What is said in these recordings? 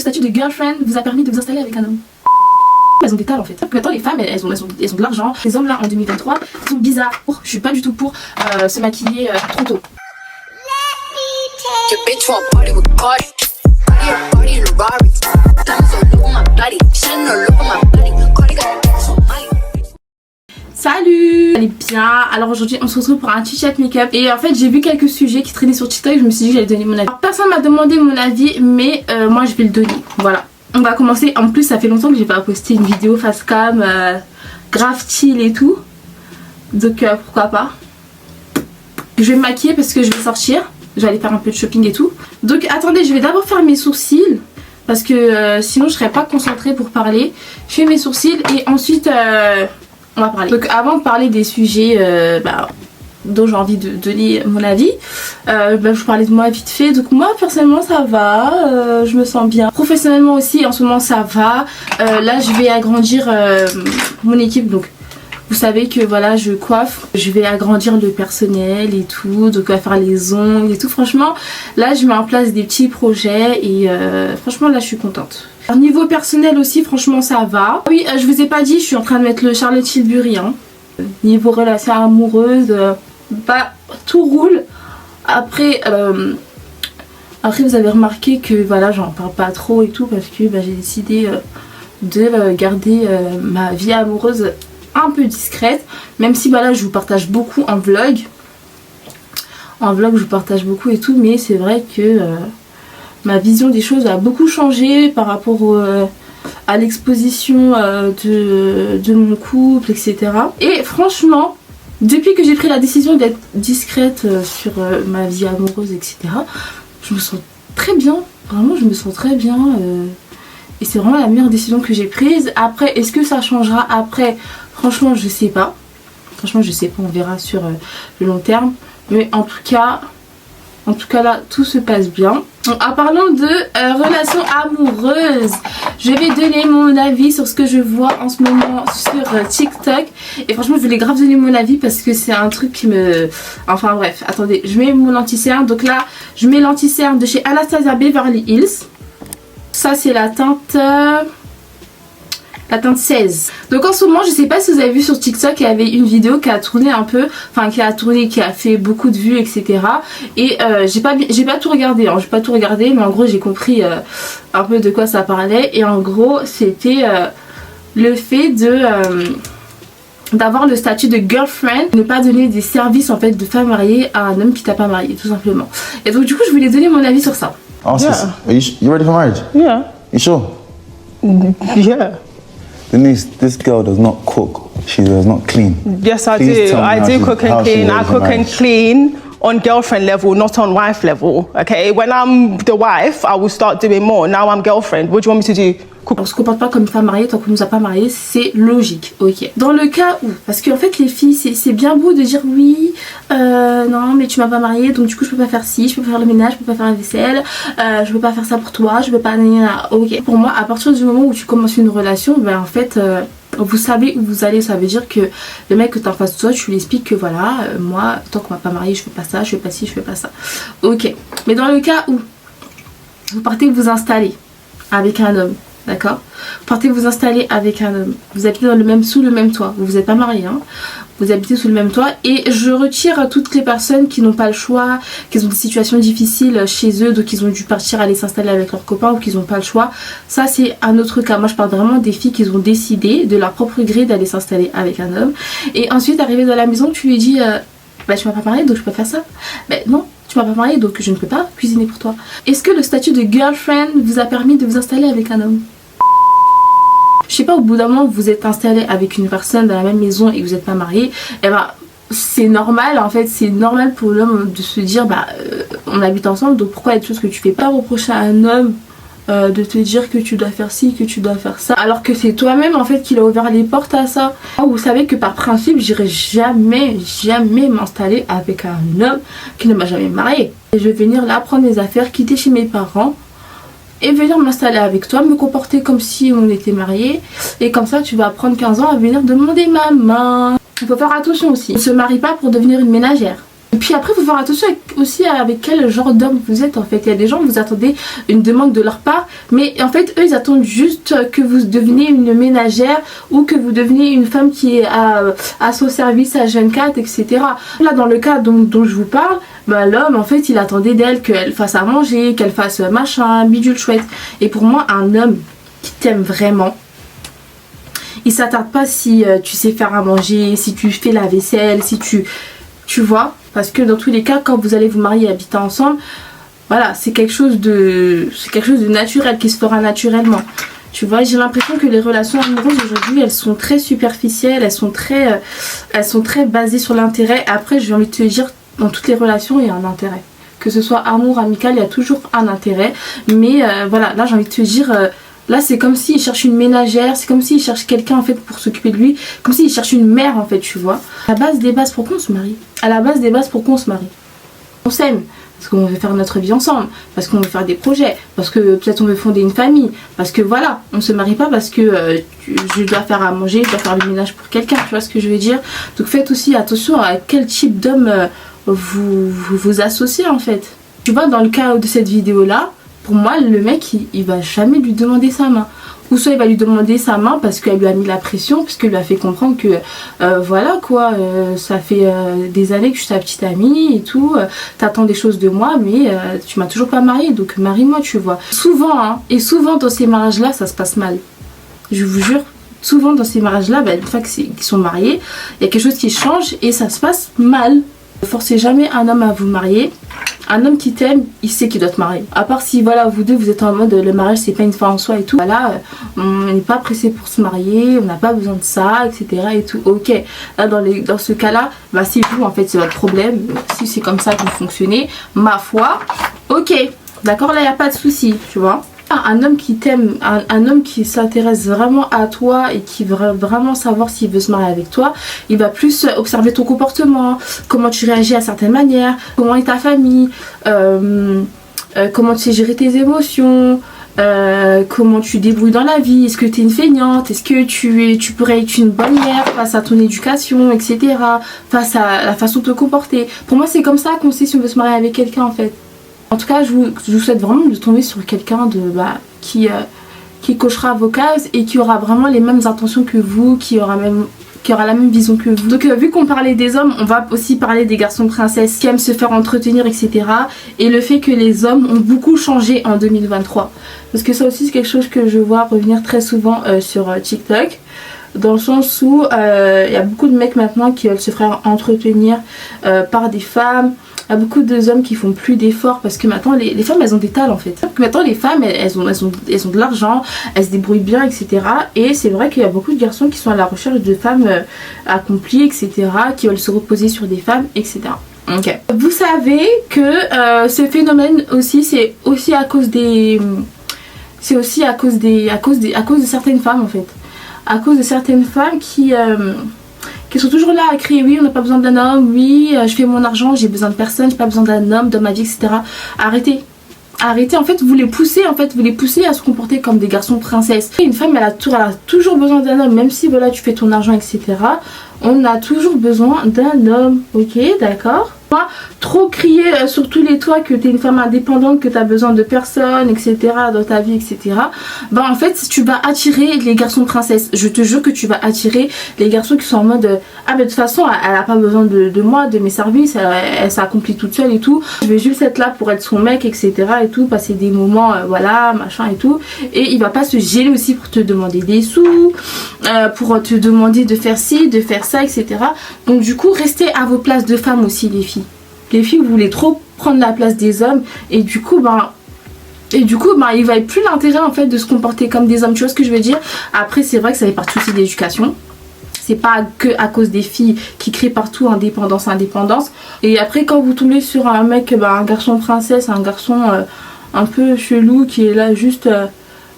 statut de girlfriend vous a permis de vous installer avec un homme? Elles ont des talents en fait. Maintenant les femmes elles ont de l'argent. Les hommes là en 2023 sont bizarres. Je suis pas du tout pour se maquiller trop tôt. Salut, allez bien. Alors aujourd'hui on se retrouve pour un chit-chat make-up. Et en fait j'ai vu quelques sujets qui traînaient sur TikTok. Je me suis dit que j'allais donner mon avis. Alors, personne m'a demandé mon avis, mais moi je vais le donner. Voilà. On va commencer. En plus ça fait longtemps que j'ai pas posté une vidéo face cam grave chill et tout. Donc pourquoi pas. Je vais me maquiller parce que je vais sortir. Je vais aller faire un peu de shopping et tout. Donc attendez, je vais d'abord faire mes sourcils. Parce que sinon je serais pas concentrée pour parler. Je fais mes sourcils et ensuite on va parler. Donc avant de parler des sujets dont j'ai envie de donner mon avis, je vous parlais de moi vite fait. Donc moi personnellement ça va, je me sens bien. Professionnellement aussi en ce moment ça va. Là je vais agrandir mon équipe, donc vous savez que voilà je coiffe, je vais agrandir le personnel et tout, donc on va faire les ongles et tout. Franchement là je mets en place des petits projets et franchement là je suis contente. Alors, niveau personnel aussi franchement ça va. Oui je vous ai pas dit, je suis en train de mettre le Charlotte Tilbury hein. Niveau relation amoureuse tout roule. Après vous avez remarqué que voilà j'en parle pas trop et tout parce que j'ai décidé de garder ma vie amoureuse un peu discrète, même si là je vous partage beaucoup en vlog. En vlog je vous partage beaucoup et tout, mais c'est vrai que ma vision des choses a beaucoup changé par rapport à l'exposition de mon couple, etc. Et franchement, depuis que j'ai pris la décision d'être discrète sur ma vie amoureuse, etc., je me sens très bien. Vraiment, je me sens très bien. Et c'est vraiment la meilleure décision que j'ai prise. Après, est-ce que ça changera après? Franchement, je sais pas. Franchement, je sais pas. On verra sur le long terme. Mais en tout cas là, tout se passe bien. Donc, en parlant de relations amoureuses, je vais donner mon avis sur ce que je vois en ce moment sur TikTok. Et franchement, je voulais grave donner mon avis parce que c'est un truc qui me... Enfin bref, attendez, je mets mon anti-cerne. Donc là, je mets l'anti-cerne de chez Anastasia Beverly Hills. Ça, c'est la teinte 16. Donc en ce moment je sais pas si vous avez vu sur TikTok, il y avait une vidéo qui a tourné un peu, enfin qui a fait beaucoup de vues, etc. Et j'ai pas tout regardé hein. J'ai pas tout regardé, mais en gros j'ai compris un peu de quoi ça parlait. Et en gros c'était le fait d'avoir le statut de girlfriend, ne pas donner des services en fait de femme mariée à un homme qui t'a pas marié, tout simplement. Et donc du coup je voulais donner mon avis sur ça. Oh, yeah. You ready for marriage? Yeah. You sure? Yeah. Denise, this girl does not cook. She does not clean. Yes, I Please do. tell me I how do she- cook how and she clean. ready I for cook and marriage. clean on girlfriend level, not on wife level. Okay, when I'm the wife, I will start doing more. Now I'm girlfriend. What do you want me to do? On se comporte pas comme une femme mariée tant qu'on nous a pas mariés, c'est logique, ok. Dans le cas où, parce qu'en fait les filles, c'est bien beau de dire oui, non mais tu m'as pas mariée donc du coup je peux pas faire ci, je peux pas faire le ménage, je peux pas faire la vaisselle, je peux pas faire ça pour toi, je peux pas... Ok, pour moi à partir du moment où tu commences une relation, en fait... vous savez où vous allez, ça veut dire que le mec que t'as en face de toi, tu lui expliques que voilà, moi tant qu'on m'a pas marié je fais pas ça, je fais pas ci, je fais pas ça. Ok, mais dans le cas où vous partez vous installer avec un homme, d'accord, vous partez vous installer avec un homme, vous habitez sous le même toit, vous n'êtes pas mariés hein, vous habitez sous le même toit, et je retire toutes les personnes qui n'ont pas le choix, qui ont des situations difficiles chez eux, donc ils ont dû partir aller s'installer avec leurs copains ou qu'ils n'ont pas le choix. Ça c'est un autre cas. Moi je parle vraiment des filles qui ont décidé de leur propre gré d'aller s'installer avec un homme, et ensuite arrivé dans la maison tu lui dis tu m'as pas marié donc je peux faire ça. Non, tu m'as pas marié donc je ne peux pas cuisiner pour toi. Est-ce que le statut de girlfriend vous a permis de vous installer avec un homme? Je sais pas, au bout d'un moment vous êtes installé avec une personne dans la même maison et que vous n'êtes pas marié, c'est normal en fait, c'est normal pour l'homme de se dire on habite ensemble donc pourquoi il y a des choses que tu fais pas reprocher à un homme de te dire que tu dois faire ci, que tu dois faire ça, alors que c'est toi-même en fait qui a ouvert les portes à ça. Vous savez que par principe j'irai jamais m'installer avec un homme qui ne m'a jamais marié. Et je vais venir là prendre mes affaires, quitter chez mes parents et venir m'installer avec toi, me comporter comme si on était mariés, et comme ça tu vas prendre 15 ans à venir demander ma main. Il faut faire attention aussi, on ne se marie pas pour devenir une ménagère. Et puis après, il faut faire attention aussi avec quel genre d'homme vous êtes en fait. Il y a des gens, vous attendez une demande de leur part, mais en fait, eux, ils attendent juste que vous deveniez une ménagère ou que vous deveniez une femme qui est à son service à H24, etc. Là, dans le cas dont je vous parle, bah, l'homme, en fait, il attendait d'elle qu'elle fasse à manger, qu'elle fasse machin, bidule chouette. Et pour moi, un homme qui t'aime vraiment, il s'attarde pas si tu sais faire à manger, si tu fais la vaisselle, si tu vois. Parce que dans tous les cas, quand vous allez vous marier et habiter ensemble, voilà, c'est quelque chose de naturel, qui se fera naturellement. Tu vois, j'ai l'impression que les relations amoureuses aujourd'hui, elles sont très superficielles, elles sont très basées sur l'intérêt. Après, j'ai envie de te dire, dans toutes les relations, il y a un intérêt. Que ce soit amour, amical, il y a toujours un intérêt. Mais voilà, là, j'ai envie de te dire... là, c'est comme s'il cherche une ménagère, c'est comme s'il cherche quelqu'un en fait pour s'occuper de lui, comme s'il cherche une mère en fait, tu vois. À la base des bases, pourquoi on se marie? À la base des bases, pourquoi on se marie? On s'aime, parce qu'on veut faire notre vie ensemble, parce qu'on veut faire des projets, parce que peut-être on veut fonder une famille, parce que voilà, on se marie pas parce que je dois faire à manger, je dois faire le ménage pour quelqu'un, tu vois ce que je veux dire. Donc faites aussi attention à quel type d'homme vous associez en fait. Tu vois, dans le cas de cette vidéo là, pour moi, le mec, il va jamais lui demander sa main. Ou soit il va lui demander sa main parce qu'elle lui a mis la pression, parce qu'elle lui a fait comprendre que voilà quoi, ça fait des années que je suis ta petite amie et tout, t'attends des choses de moi, mais tu m'as toujours pas mariée, donc marie-moi, tu vois. Souvent, hein, et souvent dans ces mariages-là, ça se passe mal. Je vous jure, souvent dans ces mariages-là, bah, une fois qu'ils sont mariés, il y a quelque chose qui change et ça se passe mal. Ne forcez jamais un homme à vous marier. Un homme qui t'aime, il sait qu'il doit te marier. À part si voilà, vous deux vous êtes en mode le mariage c'est pas une fin en soi et tout. Voilà, on n'est pas pressé pour se marier, on n'a pas besoin de ça, etc. et tout. Ok, là dans ce cas-là, bah c'est vous en fait, c'est votre problème. Si c'est comme ça que vous fonctionnez, ma foi, ok, d'accord, là il n'y a pas de souci, tu vois. Un homme qui t'aime, un homme qui s'intéresse vraiment à toi et qui veut vraiment savoir s'il veut se marier avec toi, il va plus observer ton comportement, comment tu réagis à certaines manières, comment est ta famille, comment tu sais gérer tes émotions, comment tu débrouilles dans la vie, est-ce que tu es une feignante, est-ce que tu pourrais être une bonne mère face à ton éducation, etc., face à la façon de te comporter. Pour moi c'est comme ça qu'on sait si on veut se marier avec quelqu'un en fait. En tout cas, je vous souhaite vraiment de tomber sur quelqu'un qui cochera vos cases et qui aura vraiment les mêmes intentions que vous, qui aura la même vision que vous. Donc vu qu'on parlait des hommes, on va aussi parler des garçons princesses qui aiment se faire entretenir, etc. Et le fait que les hommes ont beaucoup changé en 2023. Parce que ça aussi c'est quelque chose que je vois revenir très souvent sur TikTok. Dans le sens où il y a beaucoup de mecs maintenant qui veulent se faire entretenir par des femmes. Il y a beaucoup d'hommes qui font plus d'efforts parce que maintenant les femmes elles ont des talents en fait. Maintenant les femmes elles ont de l'argent, elles se débrouillent bien, etc. Et c'est vrai qu'il y a beaucoup de garçons qui sont à la recherche de femmes accomplies, etc. qui veulent se reposer sur des femmes, etc. Ok. Vous savez que ce phénomène aussi c'est aussi à cause de certaines femmes en fait. À cause de certaines femmes qui sont toujours là à crier oui on n'a pas besoin d'un homme, oui je fais mon argent, j'ai besoin de personne, j'ai pas besoin d'un homme dans ma vie, etc. Arrêtez en fait, vous les poussez à se comporter comme des garçons princesses. Une femme elle a toujours besoin d'un homme, même si voilà tu fais ton argent, etc. On a toujours besoin d'un homme, ok, d'accord. Trop crier sur tous les toits que t'es une femme indépendante, que t'as besoin de personne, etc. dans ta vie, etc. Bah en fait tu vas attirer les garçons princesses. Je te jure que tu vas attirer les garçons qui sont en mode ah mais de toute façon elle a pas besoin de moi, de mes services, elle s'accomplit toute seule et tout. Je vais juste être là pour être son mec, etc. et tout, passer des moments voilà machin et tout. Et il va pas se gêner aussi pour te demander des sous, pour te demander de faire ci, de faire ça, etc. Donc du coup restez à vos places de femmes aussi les filles. Les filles vous voulez trop prendre la place des hommes et du coup il va être plus l'intérêt en fait de se comporter comme des hommes, tu vois ce que je veux dire. Après c'est vrai que ça fait partie aussi de l'éducation. C'est pas que à cause des filles qui crient partout indépendance. Et après quand vous tombez sur un mec, un garçon princesse, un garçon un peu chelou qui est là juste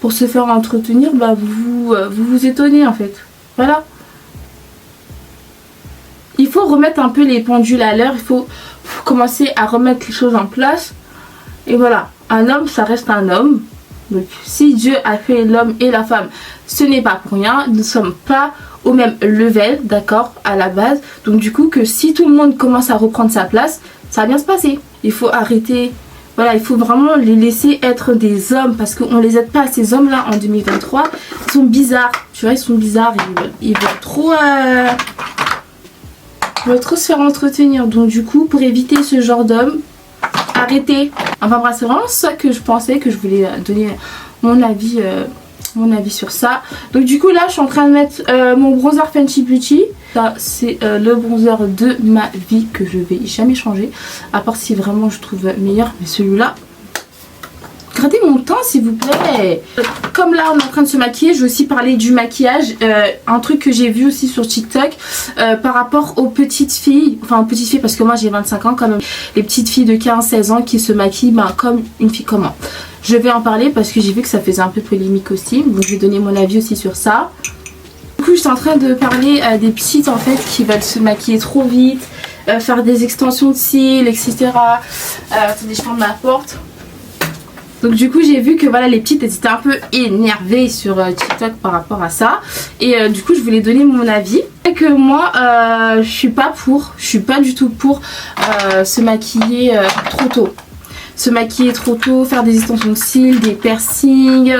pour se faire entretenir, vous étonnez en fait. Voilà. Il faut remettre un peu les pendules à l'heure, il faut commencer à remettre les choses en place. Et voilà, un homme ça reste un homme. Donc si Dieu a fait l'homme et la femme, ce n'est pas pour rien. Nous ne sommes pas au même level, d'accord, à la base. Donc du coup que si tout le monde commence à reprendre sa place, ça va bien se passer. Il faut arrêter, voilà, il faut vraiment les laisser être des hommes parce qu'on les aide pas. Ces hommes là en 2023, ils sont bizarres, tu vois, ils sont bizarres, ils veulent trop se faire entretenir. Donc du coup pour éviter ce genre d'homme, arrêtez. Enfin bref, c'est vraiment ça que je pensais, que je voulais donner mon avis sur ça. Donc du coup là je suis en train de mettre mon bronzer Fenty Beauty. Ça c'est le bronzer de ma vie que je vais jamais changer, à part si vraiment je trouve meilleur. Mais celui-là, gardez mon temps s'il vous plaît. Comme là on est en train de se maquiller, je vais aussi parler du maquillage. Un truc que j'ai vu aussi sur TikTok par rapport aux petites filles. Enfin aux petites filles parce que moi j'ai 25 ans quand même. Les petites filles de 15-16 ans qui se maquillent comme une fille comme moi. Je vais en parler parce que j'ai vu que ça faisait un peu polémique aussi. Donc je vais donner mon avis aussi sur ça. Du coup je suis en train de parler des petites en fait qui veulent se maquiller trop vite, faire des extensions de cils, etc. Attendez, je ferme ma porte. Donc du coup j'ai vu que voilà, les petites elles étaient un peu énervées sur TikTok par rapport à ça. Et du coup je voulais donner mon avis. Et que moi je suis pas du tout pour se maquiller trop tôt. Se maquiller trop tôt, faire des extensions de cils, des piercings,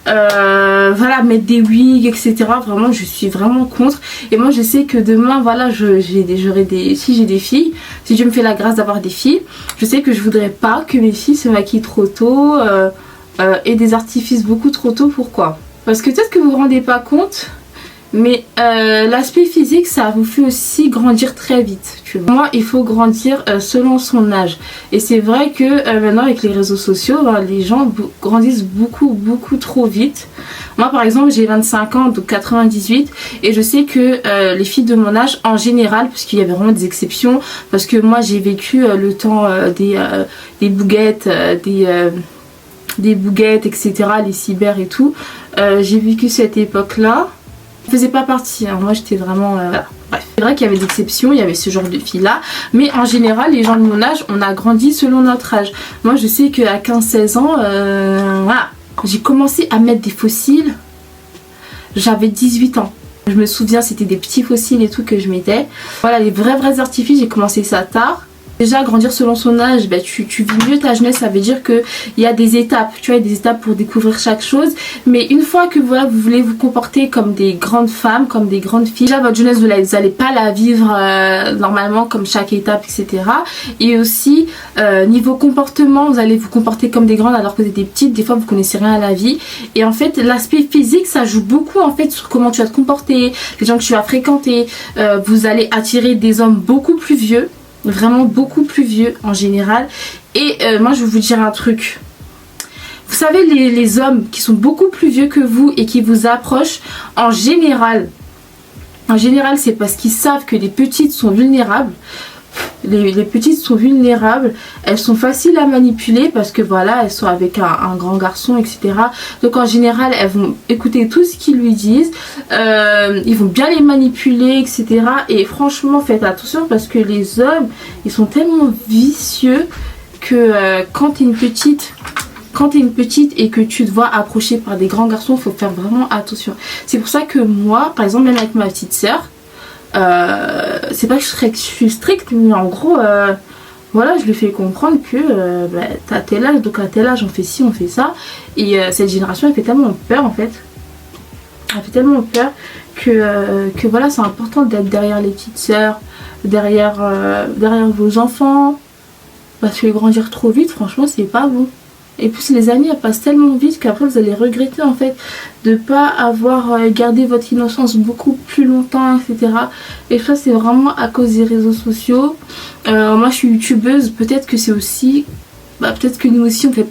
voilà, mettre des wigs, etc. Vraiment je suis vraiment contre. Et moi je sais que demain voilà, si j'ai des filles, si Dieu me fait la grâce d'avoir des filles, je sais que je voudrais pas que mes filles se maquillent trop tôt et des artifices beaucoup trop tôt. Pourquoi? Parce que peut-être que vous vous rendez pas compte, mais l'aspect physique ça vous fait aussi grandir très vite, tu vois. Moi il faut grandir selon son âge. Et c'est vrai que maintenant avec les réseaux sociaux, les gens grandissent beaucoup trop vite. Moi par exemple j'ai 25 ans, donc 98, et je sais que les filles de mon âge en général, parce qu'il y avait vraiment des exceptions, parce que moi j'ai vécu le temps des bouguettes, des bouguettes, etc., les cyber et tout. J'ai vécu cette époque là. Je faisais pas partie, hein. Moi j'étais vraiment voilà. Bref, c'est vrai qu'il y avait des exceptions, il y avait ce genre de filles là, mais en général les gens de mon âge, on a grandi selon notre âge. Moi je sais qu'à 15-16 ans, voilà, j'ai commencé à mettre des faux cils, j'avais 18 ans. Je me souviens, c'était des petits faux cils et tout que je mettais. Voilà, les vrais artifices, j'ai commencé ça tard. Déjà grandir selon son âge, bah, tu vis mieux ta jeunesse, ça veut dire qu'il y a des étapes, tu vois, des étapes pour découvrir chaque chose. Mais une fois que voilà, vous voulez vous comporter comme des grandes femmes, comme des grandes filles, déjà votre jeunesse vous n'allez pas la vivre normalement comme chaque étape, etc. Et aussi niveau comportement, vous allez vous comporter comme des grandes alors que vous êtes des petites, des fois vous connaissez rien à la vie. Et en fait l'aspect physique ça joue beaucoup en fait sur comment tu vas te comporter, les gens que tu vas fréquenter. Vous allez attirer des hommes beaucoup plus vieux. Vraiment beaucoup plus vieux en général. Et moi je vais vous dire un truc. Vous savez les hommes qui sont beaucoup plus vieux que vous et qui vous approchent, en général c'est parce qu'ils savent que les petites sont vulnérables. Les petites sont vulnérables, elles sont faciles à manipuler parce que voilà, elles sont avec un grand garçon, etc. Donc en général elles vont écouter tout ce qu'ils lui disent, ils vont bien les manipuler, etc. Et franchement faites attention parce que les hommes ils sont tellement vicieux que quand t'es une petite et que tu te vois approcher par des grands garçons, il faut faire vraiment attention. C'est pour ça que moi par exemple, même avec ma petite soeur, c'est pas que je suis stricte, mais en gros voilà, je lui fais comprendre que t'as tel âge, donc à tel âge on fait ci, on fait ça. Et cette génération elle fait tellement peur en fait, elle fait tellement peur que voilà, c'est important d'être derrière les petites sœurs, derrière vos enfants, parce que grandir trop vite franchement c'est pas bon. Et puis les années elles passent tellement vite qu'après vous allez regretter en fait de pas avoir gardé votre innocence beaucoup plus longtemps, etc. Et ça c'est vraiment à cause des réseaux sociaux. Moi je suis youtubeuse, peut-être que c'est aussi, peut-être que nous aussi on fait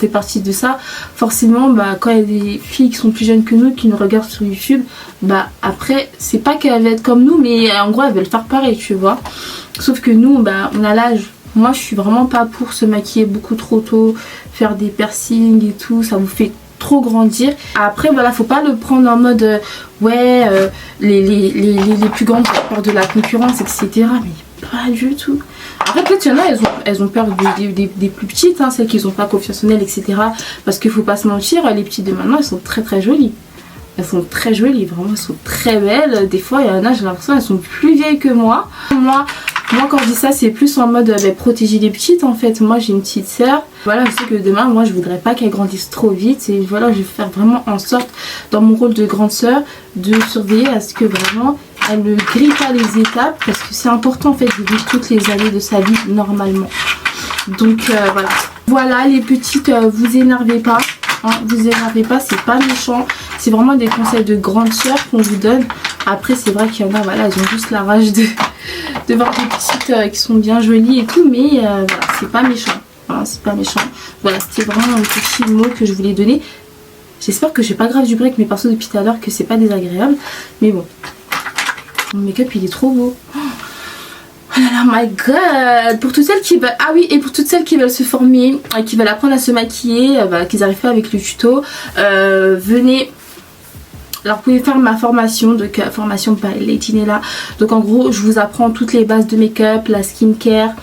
partie de ça. Forcément quand il y a des filles qui sont plus jeunes que nous qui nous regardent sur YouTube, après c'est pas qu'elles veulent être comme nous, mais en gros elles veulent faire pareil, tu vois. Sauf que nous on a l'âge. Moi je suis vraiment pas pour se maquiller beaucoup trop tôt, faire des piercings et tout, ça vous fait trop grandir. Après voilà, faut pas le prendre en mode les plus grandes ont peur de la concurrence, etc. Mais pas du tout. Après peut-être il y en a, elles ont peur des plus petites, hein, celles qui n'ont pas confiance en elles, etc. Parce qu'il faut pas se mentir, les petites de maintenant elles sont très jolies. elles sont très jolies, vraiment elles sont très belles. Des fois il y en a, j'ai l'impression elles sont plus vieilles que moi. Moi quand je dis ça, c'est plus en mode protéger les petites en fait. Moi j'ai une petite sœur, voilà, je sais que demain moi je voudrais pas qu'elle grandisse trop vite. Et voilà, je vais faire vraiment en sorte dans mon rôle de grande sœur de surveiller à ce que vraiment elle ne grille pas les étapes, parce que c'est important en fait de vivre toutes les années de sa vie normalement. Donc voilà. Voilà les petites, vous énervez pas. Hein, vous énervez pas, c'est pas méchant. C'est vraiment des conseils de grande sœur qu'on vous donne. Après c'est vrai qu'il y en a, voilà, elles ont juste la rage de voir des petites qui sont bien jolies et tout. Mais voilà, c'est pas méchant. Voilà, c'est pas méchant. Voilà, c'était vraiment un petit mot que je voulais donner. J'espère que j'ai pas grave du break mes pinceaux depuis tout à l'heure, que c'est pas désagréable. Mais bon. Mon make-up il est trop beau. Oh là là, my god. Pour toutes celles qui veulent, ah oui, et pour toutes celles qui veulent se former, qui veulent apprendre à se maquiller, qu'ils n'arrivent pas avec le tuto, venez. Alors vous pouvez faire ma formation, donc formation par Lady Nella. Donc en gros je vous apprends toutes les bases de make-up, la skincare,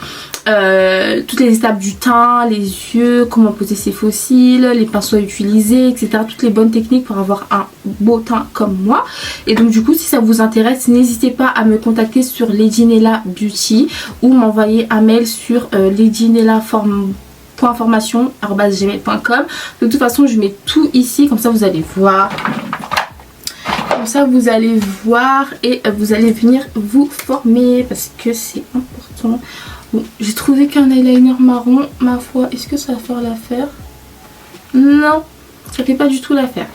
toutes les étapes du teint, les yeux, comment poser ses faux cils, les pinceaux à utiliser, etc. Toutes les bonnes techniques pour avoir un beau teint comme moi. Et donc du coup si ça vous intéresse, n'hésitez pas à me contacter sur Lady Nella Beauty ou m'envoyer un mail sur ladynella.formation@gmail.com. De toute façon je mets tout ici, comme ça vous allez voir. Comme ça vous allez voir et vous allez venir vous former parce que c'est important. Bon, j'ai trouvé qu'un eyeliner marron, ma foi, est-ce que ça va faire l'affaire? Non, ça fait pas du tout l'affaire.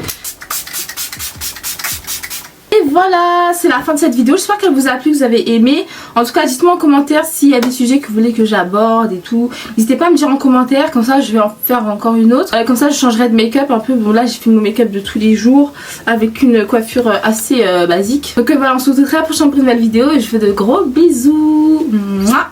Et voilà, c'est la fin de cette vidéo. J'espère qu'elle vous a plu, que vous avez aimé. En tout cas, dites-moi en commentaire s'il y a des sujets que vous voulez que j'aborde et tout. N'hésitez pas à me dire en commentaire, comme ça je vais en faire encore une autre. Comme ça je changerai de make-up un peu. Bon là j'ai fait mon make-up de tous les jours avec une coiffure assez basique. Donc voilà, on se retrouve très prochainement pour une nouvelle vidéo et je vous fais de gros bisous. Mouah.